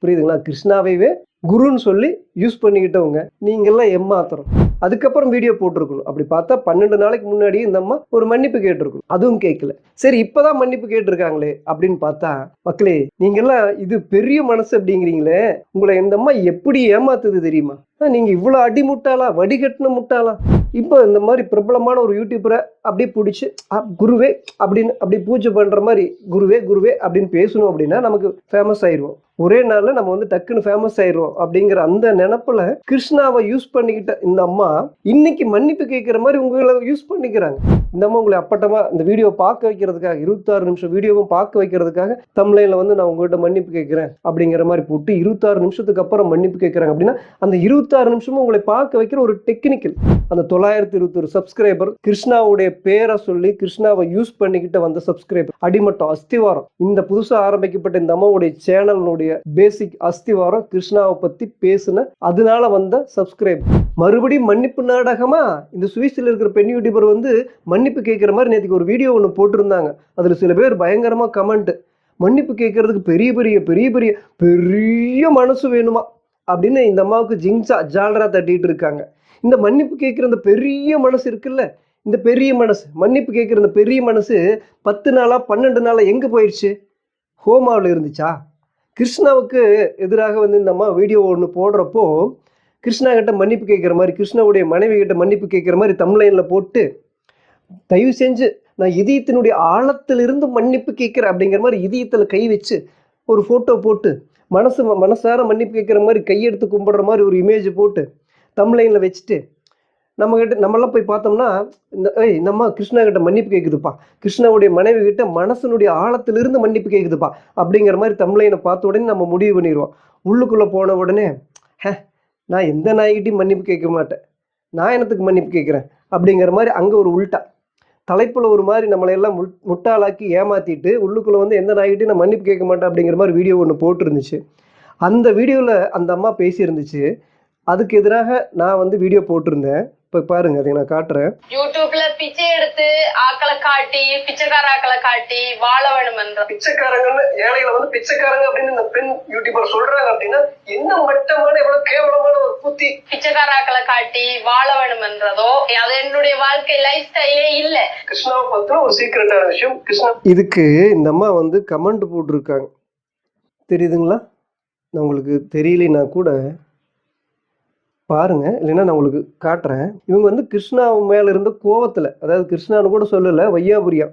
புரியுதுங்களா? கிருஷ்ணாவையே குருன்னு சொல்லி யூஸ் பண்ணிக்கிட்டவங்க நீங்கெல்லாம் ஏமாத்துறோம். அதுக்கப்புறம் வீடியோ போட்டிருக்கணும். அப்படி பார்த்தா 12 நாளைக்கு முன்னாடி இந்த அம்மா ஒரு மன்னிப்பு கேட்டிருக்கணும். அதுவும் கேட்கல. சரி இப்பதான் மன்னிப்பு கேட்டிருக்காங்களே அப்படின்னு பார்த்தா, மக்களே நீங்கெல்லாம் இது பெரிய மனசு அப்படிங்கிறீங்களே, உங்களை இந்த அம்மா எப்படி ஏமாத்துது தெரியுமா? நீங்க இவ்வளவு அடிமுட்டாளா, வடிகட்டின முட்டாளா? இப்போ இந்த மாதிரி பிரபலமான ஒரு யூடியூபரை அப்படியே பிடிச்சி குருவே அப்படின்னு அப்படி பூஜை பண்ற மாதிரி குருவே குருவே அப்படின்னு பேசணும் அப்படின்னா நமக்கு ஃபேமஸ் ஆயிடுவோம். ஒரே நாள்ல நம்ம வந்து டக்குன்னு ஃபேமஸ் ஆயிடுவோம் அப்படிங்கிற அந்த நினைப்புல கிருஷ்ணாவை யூஸ் பண்ணிக்கிட்ட இந்த அம்மா இன்னைக்கு மன்னிப்பு கேட்கிற மாதிரி உங்களை யூஸ் பண்ணிக்கிறாங்க. இந்த அம்மா உங்களை அப்பட்டமா இந்த வீடியோ பார்க்க வைக்கிறதுக்காக 26 நிமிஷம் வீடியோவும் பார்க்க வைக்கிறதுக்காக தம்ப்லைன்ல வந்து நான் உங்ககிட்ட மன்னிப்பு கேட்கிறேன் அப்படிங்கிற மாதிரி போட்டு 26 நிமிஷத்துக்கு அப்புறம் மன்னிப்பு கேட்கறாங்க அப்படின்னா அந்த 26 நிமிஷமும் உங்களை பார்க்க வைக்கிற ஒரு டெக்னிக்கல். அந்த 921 சப்ஸ்கிரைபர் கிருஷ்ணாவுடைய பேரை சொல்லி கிருஷ்ணாவை யூஸ் பண்ணிக்கிட்ட வந்த சப்ஸ்கிரைபர் அடிமட்டம் அஸ்திவாரம். இந்த புதுசா ஆரம்பிக்கப்பட்ட இந்த அம்மாவுடைய சேனலுடைய பேசிக் அஸ்திவாரம் கிருஷ்ணாவை பத்தி பேசுன அதனால வந்த சப்ஸ்கிரைபர். மறுபடியும் மன்னிப்பு நாடகமா இந்த சுவிஸ்ல இருக்கிற பெண் யூடியூபர் வந்து மன்னிப்பு கேட்கிற மாதிரி நேற்றுக்கு ஒரு வீடியோ ஒன்று போட்டிருந்தாங்க. அதுல சில பேர் பயங்கரமா கமெண்ட், மன்னிப்பு கேட்கறதுக்கு பெரிய பெரிய பெரிய பெரிய பெரிய மனசு வேணுமா அப்படின்னு இந்த அம்மாவுக்கு ஜிங்ஸா ஜாலரா தட்டிட்டு இருக்காங்க. இந்த மன்னிப்பு கேட்கிற இந்த பெரிய மனசு இருக்குல்ல, இந்த பெரிய மனசு மன்னிப்பு கேட்கிற இந்த பெரிய மனசு 10 நாளா 12 நாளா எங்க போயிடுச்சு? ஹோமாவில் இருந்துச்சா? கிருஷ்ணாவுக்கு எதிராக வந்து இந்த அம்மா வீடியோ ஒன்று போடுறப்போ கிருஷ்ணா கிட்ட மன்னிப்பு கேட்குற மாதிரி, கிருஷ்ணாவுடைய மனைவி கிட்ட மன்னிப்பு கேட்குற மாதிரி தம்ப்லைன்ல போட்டு தயவு செஞ்சு நான் இதயத்தினுடைய ஆழத்திலிருந்து மன்னிப்பு கேட்குறேன் அப்படிங்கிற மாதிரி இதயத்தில் கை வச்சு ஒரு ஃபோட்டோ போட்டு மனசார மன்னிப்பு கேட்குற மாதிரி கையெடுத்து கும்பிடுற மாதிரி ஒரு இமேஜ் போட்டு தம்ப்லைன்ல வச்சுட்டு நம்மெல்லாம் போய் பார்த்தோம்னா இந்த அம்மா கிருஷ்ணா கிட்ட மன்னிப்பு கேட்குதுப்பா, கிருஷ்ணாவுடைய மனைவி கிட்ட மனசனுடைய ஆழத்திலிருந்து மன்னிப்பு கேட்குதுப்பா அப்படிங்கிற மாதிரி தம்ப்லைனை பார்த்த உடனே நம்ம முடிவு பண்ணிடுவோம். உள்ளுக்குள்ளே போன உடனே நான் எந்த நாய்கிட்டையும் மன்னிப்பு கேட்க மாட்டேன், நான் என்னத்துக்கு மன்னிப்பு கேட்குறேன் அப்படிங்கிற மாதிரி அங்கே ஒரு உள்டா தலைப்புல ஒரு மாதிரி நம்மளையெல்லாம் முட்டாளாக்கி ஏமாத்திட்டு உள்ளுக்குள்ளே வந்து எந்த நாய்கிட்டையும் நான் மன்னிப்பு கேட்க மாட்டேன் அப்படிங்கிற மாதிரி வீடியோ ஒன்று போட்டிருந்துச்சு. அந்த வீடியோவில் அந்த அம்மா பேசியிருந்துச்சு. அதுக்கு எதிராக நான் வந்து வீடியோ போட்டிருந்தேன். இப்போ பாருங்க, அதை நான் காட்டுறேன். யூடியூப்ல பிச்சை எடுத்து ஆக்களை காட்டி பிச்சைக்கார ஆக்களை காட்டி வாழ வேணும் என்ற பிச்சைக்காரங்கன்னு ஏழைகளை வந்து பிச்சைக்காரங்க அப்படின்னு இந்த பெண் யூடியூபர் சொல்றாங்க அப்படின்னா என்ன மட்டமான எவ்வளவு கேவலமான ஒரு புத்தி. பிச்சைக்கார ஆக்களை காட்டி வாழ வேணும் என்றதோ அது என்னுடைய வாழ்க்கை லைஃப் ஸ்டைலே இல்ல. கிருஷ்ணாவை பத்தின ஒரு சீக்கிரட்டான விஷயம். கிருஷ்ணா இதுக்கு இந்த அம்மா வந்து கமெண்ட் போட்டிருக்காங்க, தெரியுதுங்களா? நான் உங்களுக்கு தெரியலனா கூட பாருங்க, இல்லைன்னா நான் உங்களுக்கு காட்டுறேன். இவங்க வந்து கிருஷ்ணா மேல இருந்த கோவத்துல, அதாவது கிருஷ்ணான்னு கூட சொல்லல, வையாபுரியா,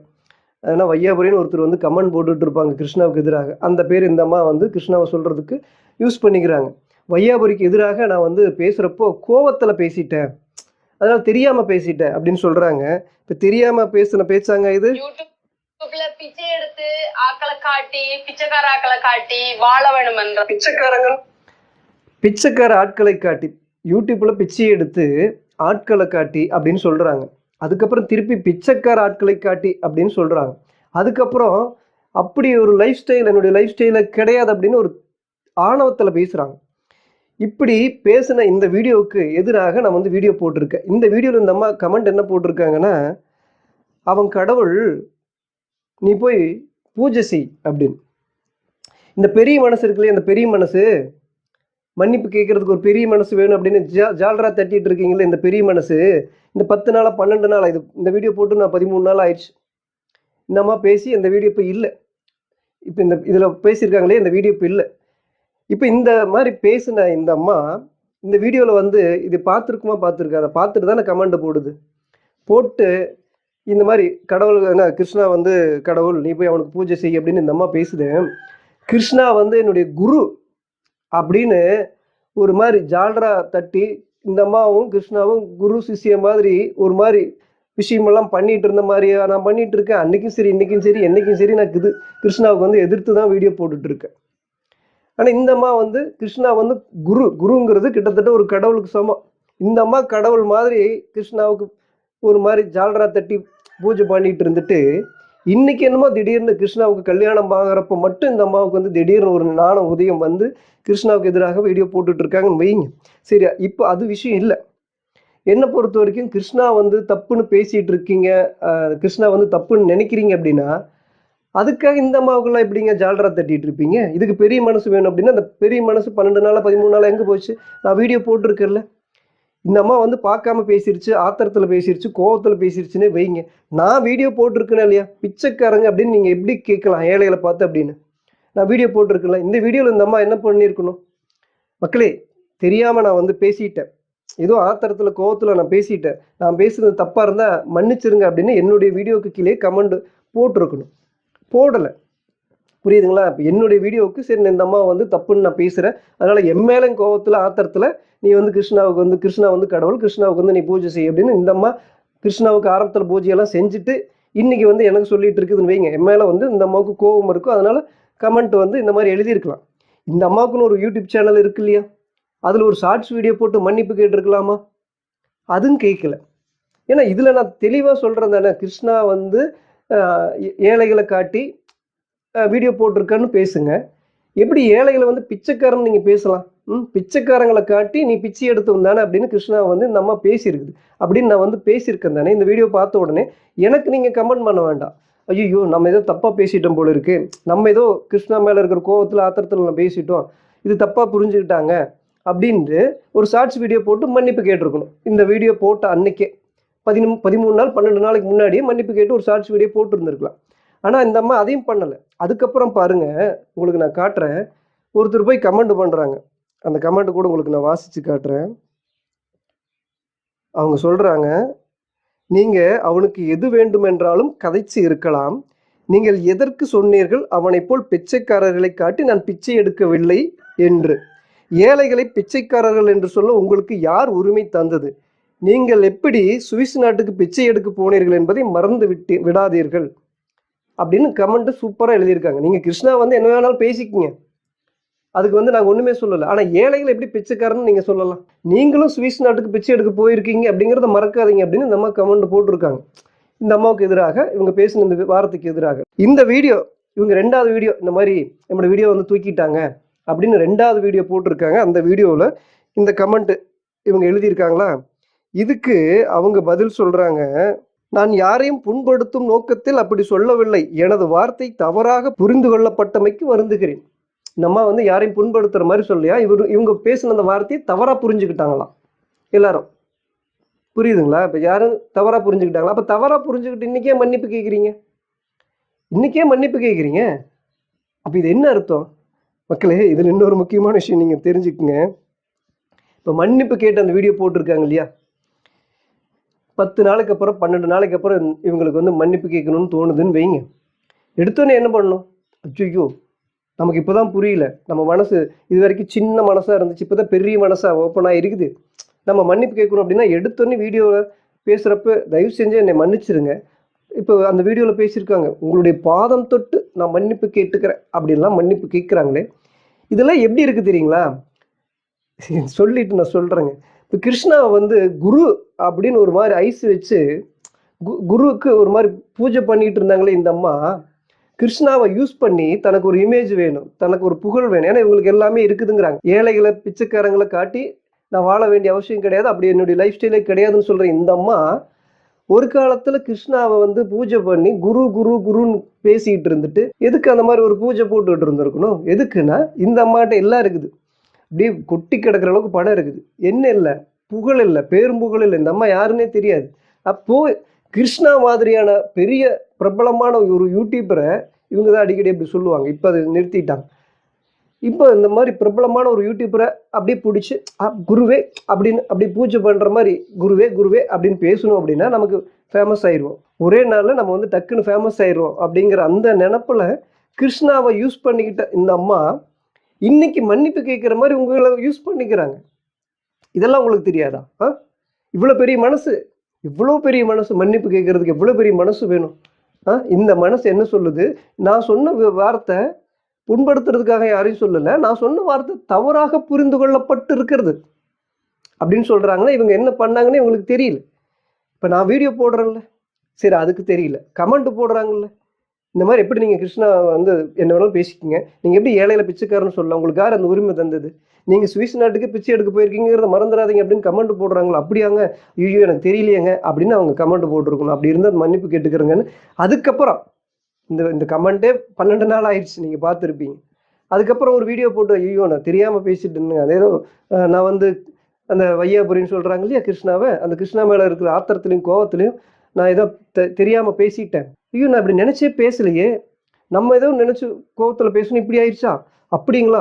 ஏன்னா வையாபுரின்னு ஒருத்தர் வந்து கமெண்ட் போட்டுட்டு இருப்பாங்க கிருஷ்ணாவுக்கு எதிராக. அந்த பேர் இந்த அம்மா வந்து கிருஷ்ணாவை சொல்றதுக்கு யூஸ் பண்ணிக்கிறாங்க. வையாபுரிக்கு எதிராக நான் வந்து பேசுறப்போ கோவத்துல பேசிட்டேன், அதனால தெரியாம பேசிட்டேன் அப்படின்னு சொல்றாங்க. இப்ப தெரியாம பேசின பேச்சாங்க இது. யூடியூப்ல பிச்சை எடுத்து ஆக்களை காட்டி பிச்சைக்கார ஆக்களை காட்டி வாழ வேணும் என்ற பிச்சைக்கார ஆட்களை காட்டி யூடியூப்ல பிச்சை எடுத்து ஆட்களை காட்டி அப்படின்னு சொல்றாங்க. அதுக்கப்புறம் திருப்பி பிச்சைக்கார ஆட்களை காட்டி அப்படின்னு சொல்றாங்க. அதுக்கப்புறம் அப்படி ஒரு லைஃப் ஸ்டைல் என்னுடைய லைஃப் ஸ்டைல கிடையாது அப்படின்னு ஒரு ஆணவத்தில் பேசுறாங்க. இப்படி பேசின இந்த வீடியோவுக்கு எதிராக நான் வந்து வீடியோ போட்டிருக்கேன். இந்த வீடியோவில் இந்த அம்மா கமெண்ட் என்ன போட்டிருக்காங்கன்னா, அவன் கடவுள், நீ போய் பூஜை செய் அப்படின்னு. இந்த பெரிய மனசு இருக்குல்லையே, அந்த பெரிய மனசு மன்னிப்பு கேட்கறதுக்கு ஒரு பெரிய மனசு வேணும் அப்படின்னு ஜாலரா தட்டிட்டு இருக்கீங்களே, இந்த பெரிய மனசு இந்த 10 நாளா 12 நாளா இந்த வீடியோ போட்டு நான் 13 நாள் ஆயிடுச்சு. இந்த அம்மா பேசி இந்த வீடியோ இப்போ இல்லை. இப்போ இந்த இதில் பேசியிருக்காங்களே, இந்த வீடியோ இப்போ இல்லை. இப்போ இந்த மாதிரி பேசின இந்த அம்மா இந்த வீடியோவில் வந்து இது பார்த்துருக்காத பார்த்துட்டு தானே கமெண்ட் போடுது. போட்டு இந்த மாதிரி கடவுள் என்ன கிருஷ்ணா வந்து கடவுள், நீ போய் அவனுக்கு பூஜை செய் அப்படின்னு இந்த அம்மா பேசுது. கிருஷ்ணா வந்து என்னுடைய குரு அப்படின்னு ஒரு மாதிரி ஜாலரா தட்டி இந்த அம்மாவும் கிருஷ்ணாவும் குரு சிஷ்ய மாதிரி ஒரு மாதிரி விஷயமெல்லாம் பண்ணிட்டு இருந்த மாதிரி நான் பண்ணிட்டு இருக்கேன். அன்னைக்கும் சரி இன்னைக்கும் சரி என்னைக்கும் சரி நான் கிருஷ்ணாவுக்கு வந்து எதிர்த்து தான் வீடியோ போட்டுட்டு இருக்கேன். ஆனால் இந்த அம்மா வந்து கிருஷ்ணா வந்து குருங்கிறது கிட்டத்தட்ட ஒரு கடவுளுக்கு சமம். இந்த அம்மா கடவுள் மாதிரி கிருஷ்ணாவுக்கு ஒரு மாதிரி ஜாலரா தட்டி பூஜை பண்ணிட்டு இருந்துட்டு இன்னைக்கு என்னமோ திடீர்னு கிருஷ்ணாவுக்கு கல்யாணம் ஆகிறப்ப மட்டும் இந்த அம்மாவுக்கு வந்து திடீர்னு ஒரு நாணம் உதயம் வந்து கிருஷ்ணாவுக்கு எதிராக வீடியோ போட்டுட்டு இருக்காங்கன்னு வைங்க. சரி, இப்போ அது விஷயம் இல்லை. என்னை பொறுத்த வரைக்கும் கிருஷ்ணா வந்து தப்புன்னு பேசிட்டு இருக்கீங்க, கிருஷ்ணா வந்து தப்புன்னு நினைக்கிறீங்க அப்படின்னா அதுக்காக இந்த அம்மாவுக்குலாம் எப்படிங்க ஜால்ரா தட்டிட்டு இருப்பீங்க? இதுக்கு பெரிய மனசு வேணும் அப்படின்னா அந்த பெரிய மனசு 12 நாளா 13 நாளா எங்கே போச்சு? நான் வீடியோ போட்டிருக்கேன்ல. இந்த அம்மா வந்து பார்க்காம பேசிருச்சு, ஆத்திரத்தில் பேசிருச்சு, கோவத்தில் பேசிருச்சுன்னே வைங்க. நான் வீடியோ போட்டிருக்கேனா இல்லையா? பிச்சைக்காரங்க அப்படின்னு நீங்கள் எப்படி கேட்கலாம் ஏழைகளை பார்த்து அப்படின்னு? நான் வீடியோ போட்டிருக்கேன்ல. இந்த வீடியோவில் இந்த அம்மா என்ன பண்ணியிருக்கணும்? மக்களே, தெரியாமல் நான் வந்து பேசிட்டேன், ஏதோ ஆத்திரத்தில் கோவத்தில் நான் பேசிட்டேன், நான் பேசுறது தப்பாக இருந்தால் மன்னிச்சிருங்க அப்படின்னு என்னுடைய வீடியோவுக்கு கீழே கமெண்ட் போட்டிருக்கணும். போடலை. புரியுதுங்களா? இப்போ என்னுடைய வீடியோவுக்கு சரி இந்த அம்மா வந்து தப்புன்னு நான் பேசுகிறேன், அதனால் என் மேலே கோவத்தில் ஆத்திரத்தில் நீ வந்து கிருஷ்ணா வந்து கடவுள், கிருஷ்ணாவுக்கு வந்து நீ பூஜை செய் அப்படின்னு இந்த அம்மா கிருஷ்ணாவுக்கு ஆரம்பத்தில் பூஜையெல்லாம் செஞ்சுட்டு இன்றைக்கி வந்து எனக்கு சொல்லிட்டு இருக்குதுன்னு வைங்க. என் மேலே வந்து இந்த அம்மாவுக்கு கோபம் இருக்கும், அதனால் கமெண்ட் வந்து இந்த மாதிரி எழுதியிருக்கலாம். இந்த அம்மாவுக்குன்னு ஒரு யூடியூப் சேனல் இருக்கு இல்லையா? அதில் ஒரு ஷார்ட்ஸ் வீடியோ போட்டு மன்னிப்பு கேட்டிருக்கலாமா? அதுவும் கேட்கல. ஏன்னா இதில் நான் தெளிவாக சொல்கிறேன் தானே, கிருஷ்ணா வந்து ஏழைகளை காட்டி வீடியோ போட்டிருக்கேன்னு பேசுங்க. எப்படி ஏழைகளை வந்து பிச்சைக்காரன் நீங்கள் பேசலாம்? பிச்சைக்காரங்களை காட்டி நீ பிச்சை எடுத்தவன் தானே அப்படின்னு கிருஷ்ணா வந்து இந்த அம்மா பேசியிருக்குது அப்படின்னு நான் வந்து பேசியிருக்கேன் தானே. இந்த வீடியோ பார்த்த உடனே எனக்கு நீங்கள் கமெண்ட் பண்ண வேண்டாம், ஐயோ நம்ம ஏதோ தப்பாக பேசிட்டோம் போல இருக்கு, நம்ம ஏதோ கிருஷ்ணா மேலே இருக்கிற கோவத்தில் ஆத்திரத்தில் நம்ம பேசிட்டோம், இது தப்பாக புரிஞ்சுக்கிட்டாங்க அப்படின்ட்டு ஒரு ஷார்ட்ஸ் வீடியோ போட்டு மன்னிப்பு கேட்டிருக்கணும். இந்த வீடியோ போட்ட அன்னைக்கே 13 நாள் 12 நாளைக்கு முன்னாடியே மன்னிப்பு கேட்டு ஒரு ஷார்ட்ஸ் வீடியோ போட்டுருந்துருக்கலாம். ஆனால் இந்த அம்மா அதையும் பண்ணலை. அதுக்கப்புறம் பாருங்க, உங்களுக்கு நான் காட்டுறேன். ஒருத்தர் போய் கமெண்ட் பண்ணுறாங்க, அந்த கமெண்ட் கூட உங்களுக்கு நான் வாசித்து காட்டுறேன். அவங்க சொல்கிறாங்க, நீங்கள் அவனுக்கு எது வேண்டுமென்றாலும் கதைச்சு இருக்கலாம், நீங்கள் எதற்கு சொன்னீர்கள் அவனை போல் பிச்சைக்காரர்களை காட்டி நான் பிச்சை எடுக்கவில்லை என்று? ஏழைகளை பிச்சைக்காரர்கள் என்று சொல்ல உங்களுக்கு யார் உரிமை தந்தது? நீங்கள் எப்படி சுவிஸ் நாட்டுக்கு பிச்சை எடுக்க போனீர்கள் என்பதை மறந்து விடாதீர்கள் அப்படின்னு கமெண்ட் சூப்பராக எழுதியிருக்காங்க. நீங்கள் கிருஷ்ணா வந்து என்ன வேணாலும் பேசிக்கிங்க, அதுக்கு வந்து நாங்கள் ஒன்றுமே சொல்லலை. ஆனால் ஏழைகள் எப்படி பிச்சைக்காரன்னு நீங்கள் சொல்லலாம்? நீங்களும் சுவிஸ் நாட்டுக்கு பிச்சை எடுக்க போயிருக்கீங்க அப்படிங்கிறத மறக்காதீங்க அப்படின்னு இந்த அம்மா கமெண்ட் போட்டிருக்காங்க. இந்த அம்மாவுக்கு எதிராக, இவங்க பேசின இந்த வாரத்துக்கு எதிராக. இந்த வீடியோ இவங்க 2வது வீடியோ, இந்த மாதிரி நம்மளோட வீடியோ வந்து தூக்கிட்டாங்க அப்படின்னு 2வது வீடியோ போட்டிருக்காங்க. அந்த வீடியோவில் இந்த கமெண்ட் இவங்க எழுதியிருக்காங்களா, இதுக்கு அவங்க பதில் சொல்கிறாங்க, நான் யாரையும் புண்படுத்தும் நோக்கத்தில் அப்படி சொல்லவில்லை, எனது வார்த்தை தவறாக புரிந்து கொள்ளப்பட்டமைக்கு வருந்துகிறேன். நம்ம வந்து யாரையும் புண்படுத்துகிற மாதிரி சொல்லியா, இவங்க பேசின அந்த வார்த்தையை தவறாக புரிஞ்சுக்கிட்டாங்களாம் எல்லாரும். புரியுதுங்களா? இப்போ யாரும் தவறாக புரிஞ்சுக்கிட்டாங்களா? அப்போ தவறாக புரிஞ்சுக்கிட்டு இன்றைக்கே மன்னிப்பு கேட்குறீங்க, அப்போ இது என்ன அர்த்தம்? மக்களே, இதில் இன்னொரு முக்கியமான விஷயம் நீங்கள் தெரிஞ்சுக்குங்க. இப்போ மன்னிப்பு கேட்டு அந்த வீடியோ போட்டிருக்காங்க இல்லையா, 10 நாளைக்கு அப்புறம் 12 நாளைக்கு அப்புறம் இவங்களுக்கு வந்து மன்னிப்பு கேட்கணும்னு தோணுதுன்னு வைங்க. எடுத்தோன்னே என்ன பண்ணணும்? ஐயோ நமக்கு இப்போ தான் புரியல, நம்ம மனசு இது வரைக்கும் சின்ன மனசாக இருந்துச்சு, இப்போ தான் பெரிய மனசாக ஓப்பனாக இருக்குது, நம்ம மன்னிப்பு கேட்கணும் அப்படின்னா எடுத்தோன்னே வீடியோவில் பேசுகிறப்ப தயவு செஞ்சு என்னை மன்னிச்சிருங்க. இப்போ அந்த வீடியோவில் பேசியிருக்காங்க, உங்களுடைய பாதம் தொட்டு நான் மன்னிப்பு கேட்டுக்கிறேன் அப்படின்லாம் மன்னிப்பு கேட்குறாங்களே, இதெல்லாம் எப்படி இருக்குது தெரியுங்களா? சொல்லிட்டு நான் சொல்கிறேங்க. இப்போ கிருஷ்ணாவை வந்து குரு அப்படின்னு ஒரு மாதிரி ஐஸ் வச்சு குருவுக்கு ஒரு மாதிரி பூஜை பண்ணிட்டு இருந்தாங்களே இந்த அம்மா, கிருஷ்ணாவை யூஸ் பண்ணி தனக்கு ஒரு இமேஜ் வேணும், தனக்கு ஒரு புகழ் வேணும், ஏன்னா இவங்களுக்கு எல்லாமே இருக்குதுங்கிறாங்க. ஏழைகளை பிச்சைக்காரங்களை காட்டி நான் வாழ வேண்டிய அவசியம் கிடையாது, அப்படி என்னுடைய லைஃப் ஸ்டைலே கிடையாதுன்னு சொல்கிற இந்த அம்மா ஒரு காலத்தில் கிருஷ்ணாவை வந்து பூஜை பண்ணி குரு குரு குருன்னு பேசிக்கிட்டு இருந்துட்டு எதுக்கு அந்த மாதிரி ஒரு பூஜை போட்டுக்கிட்டு இருந்திருக்கணும்? எதுக்குன்னா இந்த அம்மாட்ட எல்லாம் இருக்குது, அப்படியே கொட்டி கிடக்கிற அளவுக்கு படம் இருக்குது, என்ன இல்லை, புகழ் இல்லை, பேரும் புகழ் இல்லை, இந்த அம்மா யாருன்னே தெரியாது. அப்போது கிருஷ்ணா மாதிரியான பெரிய பிரபலமான ஒரு யூடியூபரை இவங்க தான் அடிக்கடி அப்படி சொல்லுவாங்க, இப்போ அதை நிறுத்திட்டாங்க. இப்போ இந்த மாதிரி பிரபலமான ஒரு யூடியூபரை அப்படியே பிடிச்சி குருவே அப்படின்னு அப்படி பூஜை பண்ணுற மாதிரி குருவே குருவே அப்படின்னு பேசணும் அப்படின்னா நமக்கு ஃபேமஸ் ஆயிடுவோம், ஒரே நாளில் நம்ம வந்து டக்குன்னு ஃபேமஸ் ஆயிடுவோம் அப்படிங்கிற அந்த நினப்பில் கிருஷ்ணாவை யூஸ் பண்ணிக்கிட்ட இந்த அம்மா இன்னைக்கு மன்னிப்பு கேட்குற மாதிரி உங்களை யூஸ் பண்ணிக்கிறாங்க. இதெல்லாம் உங்களுக்கு தெரியாதா? இவ்வளோ பெரிய மனசு மன்னிப்பு கேட்கறதுக்கு எவ்வளோ பெரிய மனசு வேணும்? இந்த மனசு என்ன சொல்லுது? நான் சொன்ன வார்த்தை புண்படுத்துறதுக்காக யாரையும் சொல்லலை, நான் சொன்ன வார்த்தை தவறாக புரிந்து கொள்ளப்பட்டு இருக்கிறது அப்படின்னு சொல்கிறாங்கன்னா இவங்க என்ன பண்ணாங்கன்னு இவங்களுக்கு தெரியல. இப்போ நான் வீடியோ போடுறேன்ல, சரி அதுக்கு தெரியல, கமெண்ட் போடுறாங்கல்ல, இந்த மாதிரி எப்படி நீங்கள் கிருஷ்ணா வந்து என்ன வேணாலும் பேசிக்கிங்க, நீங்கள் எப்படி ஏழையில பிச்சைக்காரன்னு சொல்லலாம், உங்களுக்கு யார் அந்த உரிமை தந்தது? நீங்கள் சுவிஸ் நாட்டுக்கு பிச்சை எடுக்க போயிருக்கீங்கிறத மறந்துடாதீங்க அப்படின்னு கமெண்ட் போடுறாங்களா? அப்படியாங்க, ஐயோ எனக்கு தெரியலையேங்க அப்படின்னு அவங்க கமெண்ட் போட்டிருக்கணும். அப்படி இருந்தால் மன்னிப்பு கேட்டுக்கிறேங்கன்னு. அதுக்கப்புறம் இந்த கமெண்ட்டே 12 நாள் ஆயிடுச்சு, நீங்கள் பார்த்துருப்பீங்க. அதுக்கப்புறம் ஒரு வீடியோ போட்டு, ஐயோ நான் தெரியாமல் பேசிட்டு இருந்தேங்க, அது ஏதோ நான் வந்து அந்த வையாபுரின்னு சொல்கிறாங்க இல்லையா கிருஷ்ணாவை, அந்த கிருஷ்ணா மேலே இருக்கிற ஆத்திரத்துலையும் கோவத்துலையும் நான் ஏதோ தெரியாமல் பேசிட்டேன். ஐயோ நான் இப்படி நினச்சே பேசலையே, நம்ம ஏதோ நினச்சி கோவத்தில் பேசணும், இப்படி ஆயிடுச்சா, அப்படிங்களா,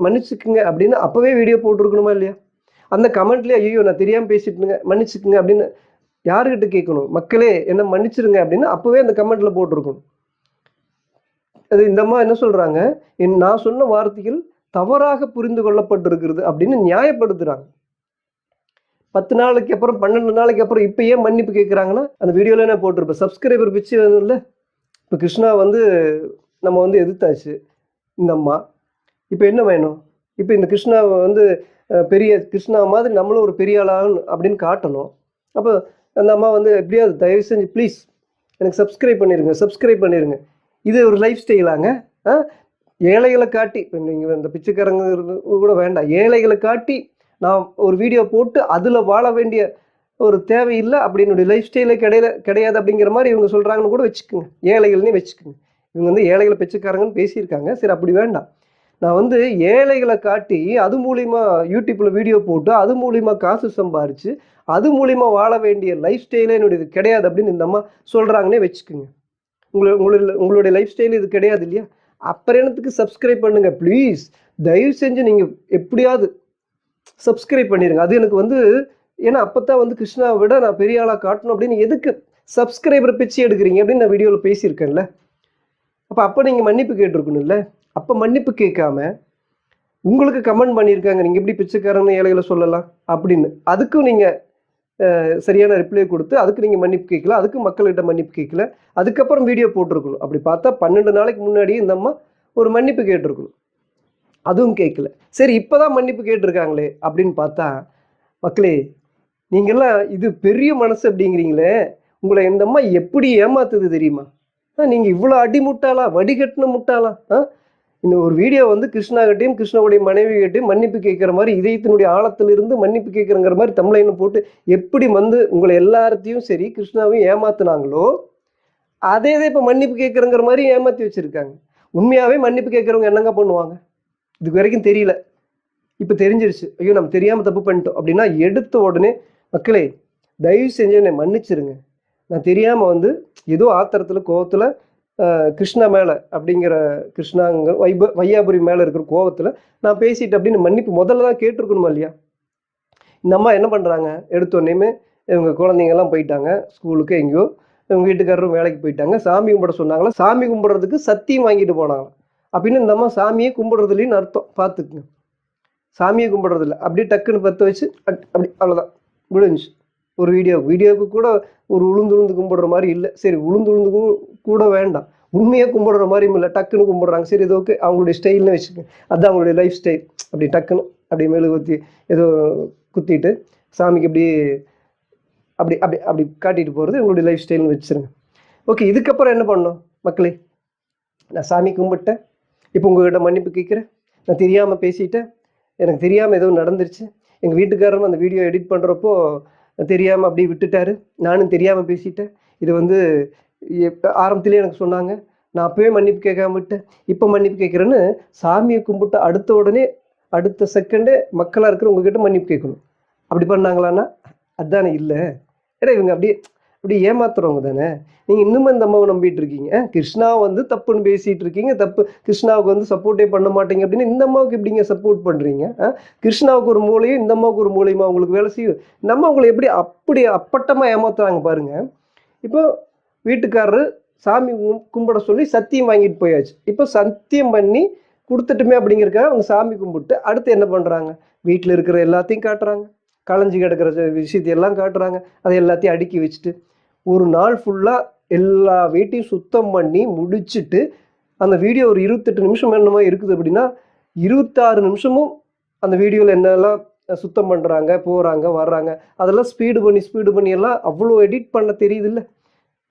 மன்னிச்சுக்குங்க அப்படின்னு அப்போவே வீடியோ போட்டுருக்கணுமா இல்லையா? அந்த கமெண்ட்லேயே ஐயோ நான் தெரியாமல் பேசிட்டுங்க மன்னிச்சுக்குங்க அப்படின்னு யாருக்கிட்ட கேட்கணும்? மக்களே என்ன மன்னிச்சிருங்க அப்படின்னு அப்போவே அந்த கமெண்ட்டில் போட்டிருக்கணும். அது இந்த அம்மா என்ன சொல்கிறாங்க, நான் சொன்ன வார்த்தைகள் தவறாக புரிந்து கொள்ளப்பட்டிருக்கிறது அப்படின்னு நியாயப்படுத்துகிறாங்க. 10 நாளைக்கு அப்புறம் 12 நாளைக்கு அப்புறம் இப்போ ஏன் மன்னிப்பு கேட்குறாங்கன்னா, அந்த வீடியோவில் என்ன போட்டிருப்பேன், சப்ஸ்கிரைபர் பிச்சு வேணும்ல. இப்போ கிருஷ்ணா வந்து நம்ம வந்து எதிர்த்தாச்சு இந்த அம்மா, இப்போ என்ன வேணும்? இப்போ இந்த கிருஷ்ணாவை வந்து பெரிய கிருஷ்ணா மாதிரி நம்மளும் ஒரு பெரிய ஆளாகணும் அப்படின்னு காட்டணும். அப்போ அந்த அம்மா வந்து எப்படியாவது தயவு செஞ்சு ப்ளீஸ் எனக்கு சப்ஸ்கிரைப் பண்ணிடுங்க. இது ஒரு லைஃப் ஸ்டைலாங்க? ஏழைகளை காட்டி, இப்போ நீங்கள் இந்த பிச்சைக்காரங்க கூட வேண்டாம், ஏழைகளை காட்டி நான் ஒரு வீடியோ போட்டு அதில் வாழ வேண்டிய ஒரு தேவையில்லை, அப்படின்னுடைய லைஃப் ஸ்டைலே கிடையாது அப்படிங்கிற மாதிரி இவங்க சொல்கிறாங்கன்னு கூட வச்சுக்கோங்க, ஏழைகள்னே வச்சுக்கோங்க. இவங்க வந்து ஏழைகளை பிச்சைக்காரங்கன்னு பேசியிருக்காங்க, சரி அப்படி வேண்டாம். நான் வந்து ஏழைகளை காட்டி அது மூலிமா யூடியூப்பில் வீடியோ போட்டு அது மூலிமா காசு சம்பாரித்து அது மூலிமா வாழ வேண்டிய லைஃப் ஸ்டைலே என்னுடைய கிடையாது அப்படின்னு இந்த அம்மா சொல்கிறாங்கன்னே வச்சுக்கோங்க. உங்களுடைய லைஃப் ஸ்டைல் இது கிடையாது இல்லையா? அப்புறம் என்னத்துக்கு சப்ஸ்கிரைப் பண்ணுங்க ப்ளீஸ், தயவு செஞ்சு நீங்கள் எப்படியாவது சப்ஸ்கிரைப் பண்ணிடுங்க. அது எனக்கு வந்து, ஏன்னா அப்போ தான் வந்து கிருஷ்ணாவை விட நான் பெரிய ஆளாக காட்டணும் அப்படின்னு எதுக்கு சப்ஸ்கிரைபரை பிச்சு எடுக்கிறீங்க அப்படின்னு நான் வீடியோவில் பேசியிருக்கேன்ல. அப்போ நீங்கள் மன்னிப்பு கேட்டிருக்கணும்ல. அப்போ மன்னிப்பு கேட்காம உங்களுக்கு கமெண்ட் பண்ணியிருக்காங்க, நீங்கள் எப்படி பிச்சைக்காரன்னு ஏழைகளை சொல்லலாம் அப்படின்னு, அதுக்கும் நீங்கள் சரியான ரிப்ளை கொடுத்து அதுக்கு நீங்கள் மன்னிப்பு கேட்கல, அதுக்கு மக்கள்கிட்ட மன்னிப்பு கேட்கல, அதுக்கப்புறம் வீடியோ போட்டிருக்கணும். அப்படி பார்த்தா 12 நாளைக்கு முன்னாடியே இந்த அம்மா ஒரு மன்னிப்பு கேட்டிருக்கணும், அதுவும் கேட்கல. சரி இப்போ தான் மன்னிப்பு கேட்டிருக்காங்களே அப்படின்னு பார்த்தா, மக்களே நீங்கள்லாம் இது பெரிய மனசு அப்படிங்கிறீங்களே, உங்களை இந்த அம்மா எப்படி ஏமாத்துது தெரியுமா? நீங்கள் இவ்வளோ அடிமுட்டாளா, வடிகட்டின முட்டாளா? இந்த ஒரு வீடியோ வந்து கிருஷ்ணாகிட்டையும் கிருஷ்ணாவுடைய மனைவி கிட்டையும் மன்னிப்பு கேட்குற மாதிரி, இதயத்தினுடைய ஆழத்திலிருந்து மன்னிப்பு கேட்குறங்கிற மாதிரி தமிழ்லைன்னு போட்டு எப்படி வந்து உங்களை எல்லாத்தையும் சரி கிருஷ்ணாவையும் ஏமாத்துனாங்களோ, அதே இப்போ மன்னிப்பு கேட்குறங்கிற மாதிரி ஏமாற்றி வச்சுருக்காங்க. உண்மையாகவே மன்னிப்பு கேட்குறவங்க என்னங்க பண்ணுவாங்க? இதுக்கு வரைக்கும் தெரியல, இப்போ தெரிஞ்சிருச்சு, ஐயோ நம்ம தெரியாமல் தப்பு பண்ணிட்டோம் அப்படின்னா எடுத்த உடனே மக்களே தயவு செஞ்சு என்னை மன்னிச்சிருங்க, நான் தெரியாமல் வந்து ஏதோ ஆத்திரத்தில் கோவத்தில் கிருஷ்ணா மேலே அப்படிங்கிற கிருஷ்ணாங்க வையாபுரி மேலே இருக்கிற கோவத்தில் நான் பேசிட்டு அப்படின்னு மன்னிப்பு முதல்ல தான் கேட்டிருக்கணுமா இல்லையா? இந்த அம்மா என்ன பண்ணுறாங்க, எடுத்தோடனேமே இவங்க குழந்தைங்கெல்லாம் போயிட்டாங்க ஸ்கூலுக்கு, எங்கேயோ இவங்க வீட்டுக்காரரும் வேலைக்கு போயிட்டாங்க, சாமி கும்பிட சொன்னாங்களா, சாமி கும்பிட்றதுக்கு சத்தியம் வாங்கிட்டு போனாங்களாம். அப்படின்னு இந்த அம்மா சாமியை கும்பிட்றதுலேன்னு அர்த்தம் பார்த்துக்குங்க. சாமியை கும்பிட்றதில்ல, அப்படியே டக்குன்னு பற்ற வச்சு அப்படி அவ்வளோதான் முடிஞ்சு. ஒரு வீடியோவுக்கு கூட ஒரு உளுந்து கும்பிடுற மாதிரி இல்லை. சரி உளுந்து கூட வேண்டாம், உண்மையாக கும்பிடுற மாதிரியும் இல்லை, டக்குன்னு கும்பிட்றாங்க. சரி இது ஓகே, அவங்களுடைய ஸ்டைல்னு வச்சுக்கோங்க, அதுதான் அவங்களுடைய லைஃப் ஸ்டைல். அப்படி டக்குன்னு அப்படி மெழுகுவர்த்தி ஏதோ குத்திட்டு சாமிக்கு அப்படி அப்படி அப்படி காட்டிட்டு போகிறது உங்களுடைய லைஃப் ஸ்டைல்னு வச்சுருங்க. ஓகே, இதுக்கப்புறம் என்ன பண்ணணும் மக்களே? நான் சாமி கும்பிட்டேன், இப்போ உங்கள்கிட்ட மன்னிப்பு கேட்குறேன், நான் தெரியாமல் பேசிட்டேன், எனக்கு தெரியாமல் ஏதோ நடந்துருச்சு, எங்கள் வீட்டுக்காரரும் அந்த வீடியோ எடிட் பண்ணுறப்போ தெரியாமல் அப்படி விட்டுட்டாரு, நானும் தெரியாமல் பேசிட்டேன், இது வந்து ஆரம்பத்திலே எனக்கு சொன்னாங்க, நான் அப்போவே மன்னிப்பு கேட்காம விட்டேன், இப்போ மன்னிப்பு கேட்குறேன்னு சாமியை கும்பிட்டு அடுத்த செகண்டே மக்களாக இருக்கிற உங்ககிட்ட மன்னிப்பு கேட்கணும். அப்படி பண்ணாங்களான்னா அதுதானே இல்லை. ஏன்னா இவங்க அப்படி ஏமாத்துறவங்க தானே. நீங்கள் இன்னும் இந்த அம்மாவை நம்பிட்டு இருக்கீங்க, கிருஷ்ணாவை வந்து தப்புன்னு பேசிகிட்டு இருக்கீங்க, தப்பு கிருஷ்ணாவுக்கு வந்து சப்போர்ட்டே பண்ண மாட்டீங்க அப்படின்னு இந்த அம்மாவுக்கு எப்படிங்க சப்போர்ட் பண்ணுறீங்க? கிருஷ்ணாவுக்கு ஒரு மூலையும் இந்த அம்மாவுக்கு ஒரு மூலையுமா உங்களுக்கு வேலை செய்யும்? இந்த அம்மா உங்களை எப்படி அப்படி அப்பட்டமாக ஏமாத்துறாங்க பாருங்கள். இப்போ வீட்டுக்காரரு சாமி கும்பிட சொல்லி சத்தியம் வாங்கிட்டு போயாச்சு, இப்போ சத்தியம் பண்ணி கொடுத்துட்டுமே அப்படிங்கிறக்காக அவங்க சாமி கும்பிட்டு அடுத்து என்ன பண்ணுறாங்க, வீட்டில் இருக்கிற எல்லாத்தையும் காட்டுறாங்க, களைஞ்சி கிடக்கிற விஷயத்தையெல்லாம் காட்டுறாங்க, அதை எல்லாத்தையும் அடுக்கி வச்சுட்டு ஒரு நாள் ஃபுல்லாக எல்லா வீட்டையும் சுத்தம் பண்ணி முடிச்சுட்டு அந்த வீடியோ ஒரு 28 நிமிஷம் என்னமோ இருக்குது அப்படின்னா 26 நிமிஷமும் அந்த வீடியோவில் என்னெல்லாம் சுத்தம் பண்ணுறாங்க, போகிறாங்க, வர்றாங்க, அதெல்லாம் ஸ்பீடு பண்ணி எல்லாம் அவ்வளோ எடிட் பண்ண தெரியுது இல்லை?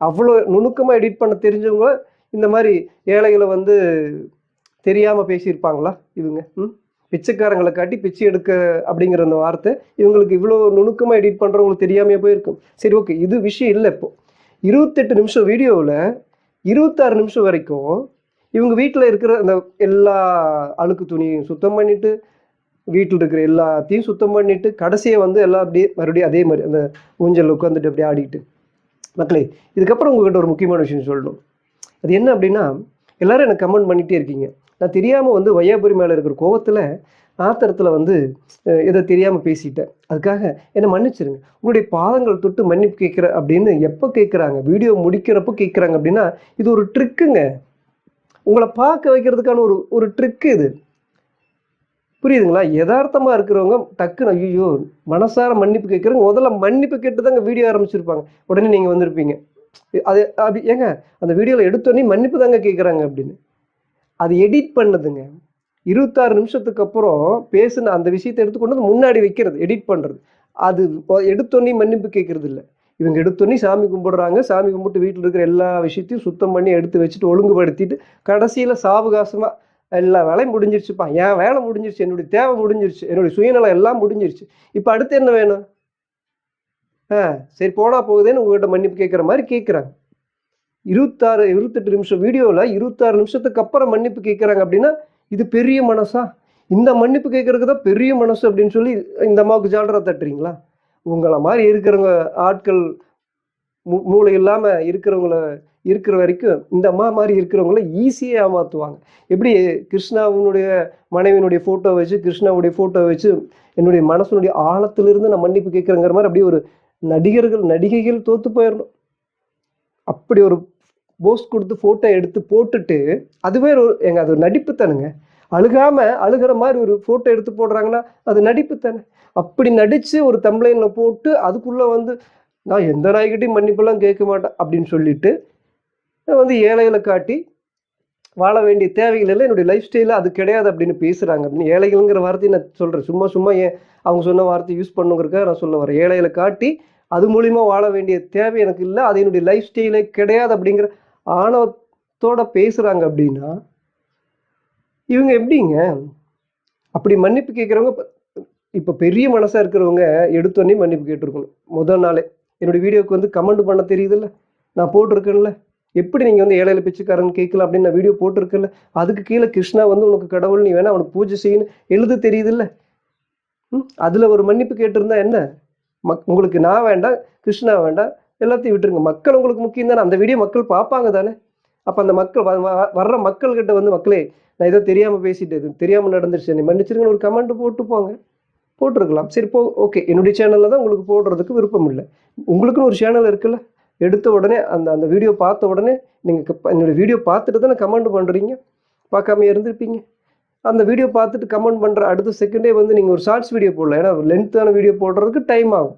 அவ்வளோ நுணுக்கமாக எடிட் பண்ண தெரிஞ்சவங்க இந்த மாதிரி ஏழைகளை வந்து தெரியாமல் பேசியிருப்பாங்களா இவங்க? பிச்சைக்காரங்களை காட்டி பிச்சை எடுக்க அப்படிங்கிற அந்த வார்த்தை இவங்களுக்கு இவ்வளோ நுணுக்கமாக எடிட் பண்ணுறவங்களுக்கு தெரியாமையே போயிருக்கும். சரி ஓகே, இது விஷயம் இல்லை. இப்போது 28 நிமிஷம் வீடியோவில் 26 நிமிஷம் வரைக்கும் இவங்க வீட்டில் இருக்கிற அந்த எல்லா அழுக்கு துணியும் சுத்தம் பண்ணிட்டு, வீட்டில் இருக்கிற எல்லாத்தையும் சுத்தம் பண்ணிட்டு, கடைசியை வந்து எல்லாம் அப்படியே மறுபடியும் அதே மாதிரி அந்த ஊஞ்சல் உட்காந்துட்டு அப்படியே ஆடிட்டு. மக்களே, இதுக்கப்புறம் உங்ககிட்ட ஒரு முக்கியமான விஷயம் சொல்லணும். அது என்ன அப்படின்னா, எல்லாரும் எனக்கு கமெண்ட் பண்ணிகிட்டே இருக்கீங்க. நான் தெரியாமல் வந்து வையாபுரி மேலே இருக்கிற கோவத்தில் ஆத்திரத்தில் வந்து இதை தெரியாமல் பேசிட்டேன், அதுக்காக என்னை மன்னிச்சிருங்க, உங்களுடைய பாதங்கள் தொட்டு மன்னிப்பு கேட்குற அப்படின்னு எப்போ கேட்குறாங்க? வீடியோ முடிக்கிறப்போ கேட்குறாங்க அப்படின்னா இது ஒரு ட்ரிக்குங்க. உங்களை பார்க்க வைக்கிறதுக்கான ஒரு ட்ரிக்கு இது. புரியுதுங்களா? யதார்த்தமாக இருக்கிறவங்க டக்குன்னு ஐயோ மனசார மன்னிப்பு கேட்குறவங்க முதல்ல மன்னிப்பு கேட்டு தாங்க வீடியோ ஆரம்பிச்சிருப்பாங்க. உடனே நீங்கள் வந்திருப்பீங்க. அது அப்படி ஏங்க அந்த வீடியோவில் எடுத்தோடனே மன்னிப்பு தாங்க கேட்குறாங்க அப்படின்னு. அது எடிட் பண்ணதுங்க. 26 நிமிஷத்துக்கு அப்புறம் பேசுன அந்த விஷயத்தை எடுத்துக்கொண்டு வந்து முன்னாடி வைக்கிறது, எடிட் பண்ணுறது. அது எடுத்தோடனே மன்னிப்பு கேட்கறது இல்லை. இவங்க எடுத்தோடனே சாமி கும்பிடுறாங்க. சாமி கும்பிட்டு வீட்டில் இருக்கிற எல்லா விஷயத்தையும் சுத்தம் பண்ணி எடுத்து வச்சுட்டு ஒழுங்குபடுத்திட்டு கடைசியில் சாவகாசமாக எல்லா வேலையும் முடிஞ்சிருச்சுப்பா, என் வேலை முடிஞ்சிருச்சு, என்னுடைய தேவை முடிஞ்சிருச்சு, என்னுடைய சுயநலம் எல்லாம் முடிஞ்சிருச்சு, இப்போ அடுத்து என்ன வேணும்? சரி போனால் போகுதேன்னு உங்கள்கிட்ட மன்னிப்பு கேட்குற மாதிரி கேட்குறாங்க. 28 நிமிஷம் வீடியோவில் 26 நிமிஷத்துக்கு அப்புறம் மன்னிப்பு கேட்குறாங்க அப்படின்னா இது பெரிய மனசா? இந்த மன்னிப்பு கேட்கறதுக்கு தான் பெரிய மனசு அப்படின்னு சொல்லி இந்த அம்மாவுக்கு ஜாலரா தட்டுறீங்களா? உங்களை மாதிரி இருக்கிறவங்க ஆட்கள் மூளை இல்லாமல் இருக்கிறவங்கள இருக்கிற வரைக்கும் இந்த அம்மா மாதிரி இருக்கிறவங்கள ஈஸியாக ஏமாற்றுவாங்க. எப்படி கிருஷ்ணாவினுடைய மனைவியினுடைய ஃபோட்டோ வச்சு, கிருஷ்ணாவுடைய ஃபோட்டோ வச்சு என்னுடைய மனசனுடைய ஆழத்திலிருந்து நான் மன்னிப்பு கேட்குறேங்கிற மாதிரி அப்படியே ஒரு நடிகைகள் தோற்று போயிடணும். அப்படி ஒரு போஸ்ட் கொடுத்து ஃபோட்டோ எடுத்து போட்டுட்டு அதுவே அது ஒரு நடிப்பு தானுங்க. அழுகிற மாதிரி ஒரு ஃபோட்டோ எடுத்து போடுறாங்கன்னா அது நடிப்பு தானே. அப்படி நடித்து ஒரு தம்ப்லைனில் போட்டு அதுக்குள்ளே வந்து நான் எந்த நாய்கிட்டையும் மன்னிப்பெல்லாம் கேட்க மாட்டேன் அப்படின்னு சொல்லிட்டு வந்து ஏழைகளை காட்டி வாழ வேண்டிய தேவைகள் இல்லை, என்னுடைய லைஃப் ஸ்டைலில் அது கிடையாது அப்படின்னு பேசுகிறாங்க. அப்படின்னு ஏழைகள்ங்கிற வார்த்தையை நான் சொல்கிறேன், சும்மா ஏன் அவங்க சொன்ன வார்த்தை யூஸ் பண்ணுங்கிறதுக்காக நான் சொல்ல வரேன். ஏழைகளை காட்டி அது மூலிமா வாழ வேண்டிய தேவை எனக்கு இல்லை, அது என்னுடைய லைஃப் ஸ்டைலே கிடையாது அப்படிங்கிற ஆணவத்தோட பேசுகிறாங்க. அப்படின்னா இவங்க எப்படிங்க அப்படி மன்னிப்பு கேட்குறவங்க? இப்போ பெரிய மனசாக இருக்கிறவங்க எடுத்தோடனே மன்னிப்பு கேட்டிருக்கணும். முதல் நாளே என்னுடைய வீடியோவுக்கு வந்து கமெண்ட் பண்ண தெரியுதுல்ல, நான் போட்டிருக்கேன்ல, எப்படி நீங்கள் வந்து ஏழையில பிச்சைக்காரன் கேட்கலாம் அப்படின்னு நான் வீடியோ போட்டிருக்கேன்ல, அதுக்கு கீழே கிருஷ்ணா வந்து உனக்கு கடவுள், நீ வேணா அவனுக்கு பூஜை செய்யணும் எழுத தெரியுதுல்ல. அதில் ஒரு மன்னிப்பு கேட்டிருந்தா என்ன? உங்களுக்கு நான் வேண்டாம், கிருஷ்ணா வேண்டாம், எல்லாத்தையும் விட்டுருங்க. மக்கள் உங்களுக்கு முக்கியம் தானே. அந்த வீடியோ மக்கள் பார்ப்பாங்க தானே. அப்போ அந்த மக்கள் வர்ற மக்கள்கிட்ட வந்து மக்களே நான் ஏதோ தெரியாமல் பேசிட்டு தெரியாமல் நடந்துருச்சு, நீ மன்னிச்சிருங்கன்னு ஒரு கமெண்ட் போட்டு போட்டிருக்கலாம். சரி ஓகே, என்னுடைய சேனலில் தான் உங்களுக்கு போடுறதுக்கு விருப்பம் இல்லை. உங்களுக்குன்னு ஒரு சேனல் இருக்குல்ல, எடுத்த உடனே அந்த வீடியோ பார்த்த உடனே நீங்கள் என்னுடைய வீடியோ பார்த்துட்டு தானே கமெண்ட் பண்ணுறீங்க, பார்க்காம இருந்திருப்பீங்க. அந்த வீடியோ பார்த்துட்டு கமெண்ட் பண்ணுற அடுத்த செகண்டே வந்து நீங்கள் ஒரு ஷார்ட்ஸ் வீடியோ போடல. ஏன்னா லென்த்தான வீடியோ போடுறதுக்கு டைம் ஆகும்,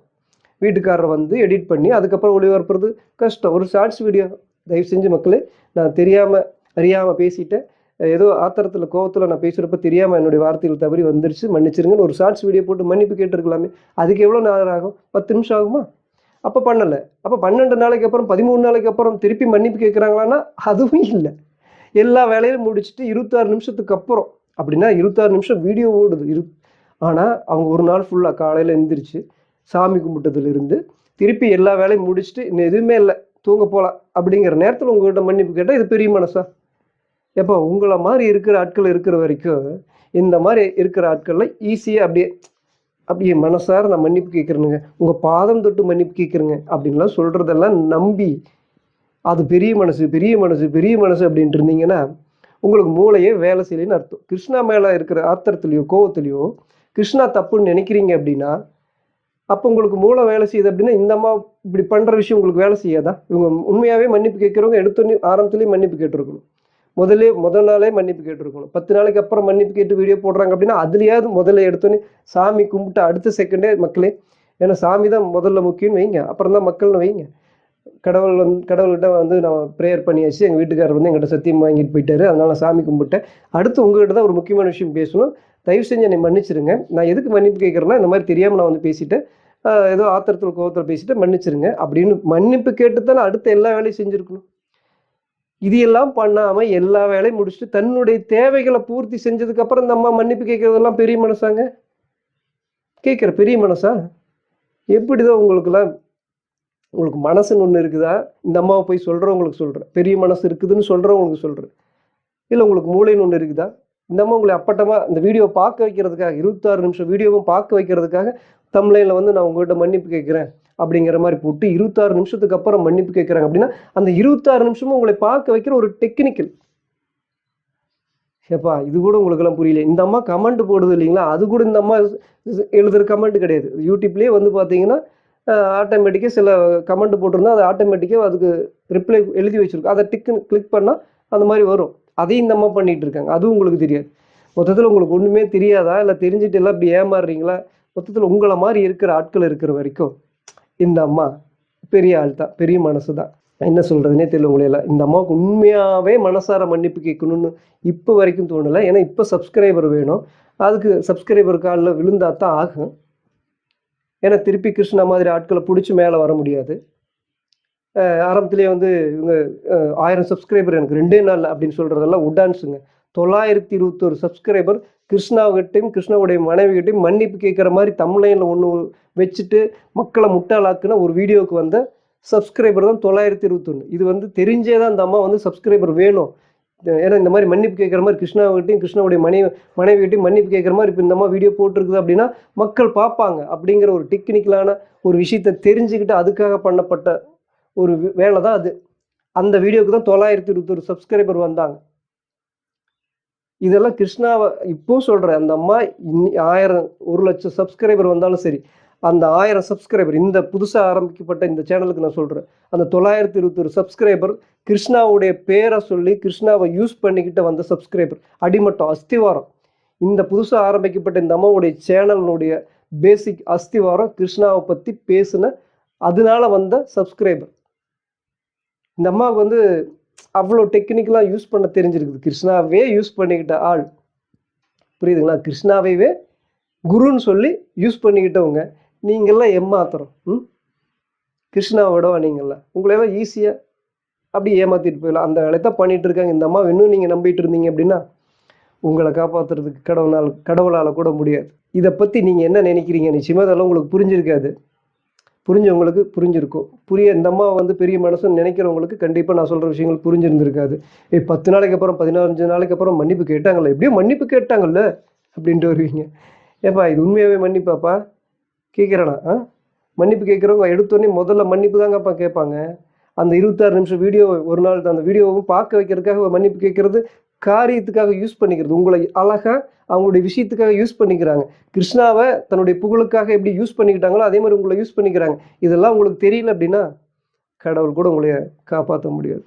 வீட்டுக்காரரை வந்து எடிட் பண்ணி அதுக்கப்புறம் ஒளிபரப்புறது கஷ்டம். ஒரு ஷார்ட்ஸ் வீடியோ தயவு செஞ்சு மக்களே, நான் தெரியாமல் அறியாமல் பேசிட்டேன், ஏதோ ஆத்திரத்தில் கோவத்தில் நான் பேசுகிறப்ப தெரியாமல் என்னுடைய வார்த்தைகள் தவறி வந்துருச்சு, மன்னிச்சிருங்கன்னு ஒரு ஷார்ட்ஸ் வீடியோ போட்டு மன்னிப்பு கேட்டிருக்கலாமே. அதுக்கு எவ்வளோ நேரம் ஆகும்? 10 நிமிஷம் ஆகுமா? அப்போ பண்ணலை. அப்போ 12 நாளைக்கு அப்புறம் 13 நாளைக்கு அப்புறம் திருப்பி மன்னிப்பு கேட்குறாங்களான்னா அதுவும் இல்லை. எல்லா வேலையிலும் முடிச்சுட்டு 26 நிமிஷத்துக்கு அப்புறம், அப்படின்னா 26 நிமிஷம் வீடியோ ஓடுது. ஆனால் அவங்க ஒரு நாள் ஃபுல்லாக காலையில் எழுந்திரிச்சு சாமி கும்பிட்டதுலேருந்து திருப்பி எல்லா வேலையும் முடிச்சுட்டு இன்னும் எதுவுமே இல்லை, தூங்க போகலாம் அப்படிங்கிற நேரத்தில் உங்கள்கிட்ட மன்னிப்பு கேட்டால் இது பெரிய மனசா? எப்போ உங்களை மாதிரி இருக்கிற ஆட்கள் இருக்கிற வரைக்கும் இந்த மாதிரி இருக்கிற ஆட்களில் ஈஸியாக அப்படியே மனசார நான் மன்னிப்பு கேட்குறேனுங்க, உங்கள் பாதம் தொட்டு மன்னிப்பு கேட்குறேங்க அப்படின்லாம் சொல்கிறதெல்லாம் நம்பி அது பெரிய மனசு அப்படின்ட்டு இருந்தீங்கன்னா உங்களுக்கு மூளையே வேலை செய்யலைன்னு அர்த்தம். கிருஷ்ணா மேலே இருக்கிற ஆத்திரத்துலையோ கோவத்துலையோ கிருஷ்ணா தப்புன்னு நினைக்கிறீங்க அப்படின்னா அப்போ உங்களுக்கு மூளை வேலை செய்யுது அப்படின்னா இந்த அம்மா இப்படி பண்ணுற விஷயம் உங்களுக்கு வேலை செய்யாதா? இவங்க உண்மையாகவே மன்னிப்பு கேட்குறவங்க எடுத்தோன்னே ஆரம்பத்துலேயும் மன்னிப்பு கேட்டிருக்கணும், முதல் நாளே மன்னிப்பு கேட்டிருக்கணும். 10 நாளைக்கு அப்புறம் மன்னிப்பு கேட்டு வீடியோ போடுறாங்க அப்படின்னா அதுலேயாவது முதல்ல எடுத்தோன்னே சாமி கும்பிட்டு அடுத்த செகண்டே மக்களே, ஏன்னா சாமி தான் முதல்ல முக்கியம்னு வைங்க, அப்புறம் தான் மக்கள்னு வைங்க. கடவுள்கிட்ட வந்து நான் ப்ரேயர் பண்ணியாச்சு, எங்கள் வீட்டுக்காரர் வந்து எங்கிட்ட சத்தியம் வாங்கிட்டு போயிட்டாரு, அதனால நான் சாமி கும்பிட்டேன். அடுத்து உங்கள்கிட்ட தான் ஒரு முக்கியமான விஷயம் பேசணும், தயவு செஞ்சு என்னை மன்னிச்சிருங்க. நான் எதுக்கு மன்னிப்பு கேட்குறேன்னா இந்த மாதிரி தெரியாமல் நான் வந்து பேசிட்டேன், ஏதோ ஆத்திரத்தில் கோவத்தில் பேசிட்டு மன்னிச்சிருங்க அப்படின்னு மன்னிப்பு கேட்டு தானே அடுத்த எல்லா வேலையும் செஞ்சுருக்கணும். இது எல்லாம் பண்ணாமல் எல்லா வேலையும் முடிச்சுட்டு தன்னுடைய தேவைகளை பூர்த்தி செஞ்சதுக்கப்புறம் இந்த அம்மா மன்னிப்பு கேட்குறதெல்லாம் பெரிய மனசாங்க? பெரிய மனசா? எப்படிதான் உங்களுக்குலாம் உங்களுக்கு மனசுன்னு ஒன்று இருக்குதா? இந்த அம்மாவை போய் சொல்கிறவங்களுக்கு சொல்கிறேன், பெரிய மனசு இருக்குதுன்னு சொல்கிறவங்களுக்கு சொல்கிறேன். இல்லை உங்களுக்கு மூளைன்னு ஒன்று இருக்குதா? இந்த அம்மா உங்களை அப்பட்டமாக இந்த வீடியோ பார்க்க வைக்கிறதுக்காக 26 நிமிஷம் வீடியோவும் பார்க்க வைக்கிறதுக்காக தம்ப்லைனில் வந்து நான் உங்கள்கிட்ட மன்னிப்பு கேட்குறேன் அப்படிங்கிற மாதிரி போட்டு 26 நிமிஷத்துக்கு அப்புறம் மன்னிப்பு கேட்குறாங்க அப்படின்னா அந்த 26 நிமிஷமும் உங்களை பார்க்க வைக்கிற ஒரு டெக்னிக்கல். ஏப்பா இது கூட உங்களுக்கெல்லாம் புரியல. இந்த அம்மா கமெண்ட் போடுது இல்லைங்களா, அது கூட இந்த அம்மா எழுதுகிற கமெண்ட் கிடையாது. யூடியூப்லேயே வந்து பார்த்தீங்கன்னா ஆட்டோமேட்டிக்காக சில கமெண்ட் போட்டிருந்தா அது ஆட்டோமேட்டிக்காக அதுக்கு ரிப்ளை எழுதி வச்சுருக்கோம். அதை கிளிக் பண்ணால் அந்த மாதிரி வரும். அதையும் இந்த அம்மா பண்ணிகிட்டு இருக்காங்க, அதுவும் உங்களுக்கு தெரியாது. மொத்தத்தில் உங்களுக்கு ஒன்றுமே தெரியாதா? இல்லை தெரிஞ்சுட்டு எல்லாம் இப்படி ஏமாறுறீங்களா? மொத்தத்தில் உங்களை மாதிரி இருக்கிற ஆட்கள் இருக்கிற வரைக்கும் இந்த அம்மா பெரிய ஆள் தான், பெரிய மனசு தான். என்ன சொல்கிறதுனே தெரியல உங்களையெல்லாம். இந்த அம்மாவுக்கு உண்மையாகவே மனசார மன்னிப்பு கேட்கணும்னு இப்போ வரைக்கும் தோணலை. ஏன்னா இப்போ சப்ஸ்கிரைபர் வேணும், அதுக்கு சப்ஸ்கிரைபர் காலில் விழுந்தா தான் ஆகும். ஏன்னா திருப்பி கிருஷ்ணா மாதிரி ஆட்களை பிடிச்சி மேலே வர முடியாது. ஆரம்பத்திலே வந்து இவங்க 1000 சப்ஸ்கிரைபர் எனக்கு 2 நாள் அப்படின்னு சொல்கிறதெல்லாம் உடான்ஸுங்க. 921 சப்ஸ்கிரைபர் கிருஷ்ணாவுக்கிட்டையும் கிருஷ்ணாவுடைய மனைவிகிட்டையும் மன்னிப்பு கேட்குற மாதிரி தம்ப்லைனில் ஒன்று வச்சுட்டு மக்களை முட்டாளாக்குன ஒரு வீடியோவுக்கு வந்த சப்ஸ்கிரைபர் தான் 921. இது வந்து தெரிஞ்சே தான் இந்த அம்மா வந்து சப்ஸ்கிரைபர் வேணும். ஏன்னா இந்த மாதிரி மன்னிப்பு கேட்குற மாதிரி கிருஷ்ணாவுக்கிட்டையும் கிருஷ்ணாவுடைய மனைவிகிட்டையும் மன்னிப்பு கேட்குற மாதிரி இப்போ இந்த அம்மா வீடியோ போட்டிருக்குது அப்படின்னா மக்கள் பார்ப்பாங்க அப்படிங்கிற ஒரு டெக்னிக்கலான ஒரு விஷயத்தை தெரிஞ்சுக்கிட்டு அதுக்காக பண்ணப்பட்ட ஒரு வேலை தான் அது. அந்த வீடியோவுக்கு தான் 921 சப்ஸ்கிரைபர் வந்தாங்க. இதெல்லாம் கிருஷ்ணாவை இப்போ சொல்கிறேன். அந்த அம்மா 1000 1,00,000 சப்ஸ்கிரைபர் வந்தாலும் சரி, அந்த 1000 சப்ஸ்கிரைபர் இந்த புதுசாக ஆரம்பிக்கப்பட்ட இந்த சேனலுக்கு நான் சொல்கிறேன், அந்த 921 சப்ஸ்கிரைபர் கிருஷ்ணாவுடைய பேரை சொல்லி கிருஷ்ணாவை யூஸ் பண்ணிக்கிட்ட வந்த சப்ஸ்கிரைபர், அடிமட்டம் அஸ்திவாரம். இந்த புதுசாக ஆரம்பிக்கப்பட்ட இந்த அம்மாவுடைய சேனலினுடைய பேசிக் அஸ்திவாரம் கிருஷ்ணாவை பற்றி பேசின அதனால வந்த சப்ஸ்கிரைபர். இந்த அம்மாவுக்கு வந்து அவ்வளோ டெக்னிக்கலாக யூஸ் பண்ண தெரிஞ்சிருக்குது. கிருஷ்ணாவே யூஸ் பண்ணிக்கிட்ட ஆள், புரியுதுங்களா? கிருஷ்ணாவையே குருன்னு சொல்லி யூஸ் பண்ணிக்கிட்டவங்க நீங்கள்லாம் ஏமாத்துறோம். கிருஷ்ணாவை விடவா நீங்கள்லாம்? உங்களையெல்லாம் ஈஸியாக அப்படி ஏமாற்றிட்டு போயிடலாம். அந்த வேலையை தான் பண்ணிகிட்டு இருக்காங்க இந்த அம்மா. இன்னும் நீங்கள் நம்பிட்டு இருந்தீங்க அப்படின்னா உங்களை காப்பாற்றுறதுக்கு கடவுளால் கூட முடியாது. இதை பற்றி நீங்கள் என்ன நினைக்கிறீங்க? நிச்சயமாக அதெல்லாம் உங்களுக்கு புரிஞ்சிருக்காது. புரிஞ்சவங்களுக்கு புரிஞ்சிருக்கும். இந்த அம்மா வந்து பெரிய மனசுன்னு நினைக்கிறவங்களுக்கு கண்டிப்பாக நான் சொல்கிற விஷயங்கள் புரிஞ்சிருந்திருக்காது. 10 நாளைக்கு அப்புறம் 15 நாளைக்கு அப்புறம் மன்னிப்பு கேட்டாங்கல்ல, எப்படியோ மன்னிப்பு கேட்டாங்கல்ல அப்படின்ட்டு வருவீங்க. ஏப்பா இது உண்மையாகவே மன்னிப்பாப்பா கேட்குறேனா? மன்னிப்பு கேட்குறவங்க எடுத்தோடனே முதல்ல மன்னிப்பு தாங்கப்பா கேட்பாங்க. அந்த 26 நிமிஷம் வீடியோ ஒரு நாள் அந்த வீடியோவும் பார்க்க வைக்கிறதுக்காக மன்னிப்பு கேட்குறது காரியத்துக்காக யூஸ் பண்ணிக்கிறது. உங்களை அழகாக அவங்களுடைய விஷயத்துக்காக யூஸ் பண்ணிக்கிறாங்க. கிருஷ்ணாவை தன்னுடைய புகழுக்காக எப்படி யூஸ் பண்ணிக்கிட்டாங்களோ அதே மாதிரி உங்களை யூஸ் பண்ணிக்கிறாங்க. இதெல்லாம் உங்களுக்கு தெரியல அப்படின்னா கடவுள் கூட உங்களைய காப்பாற்ற முடியாது.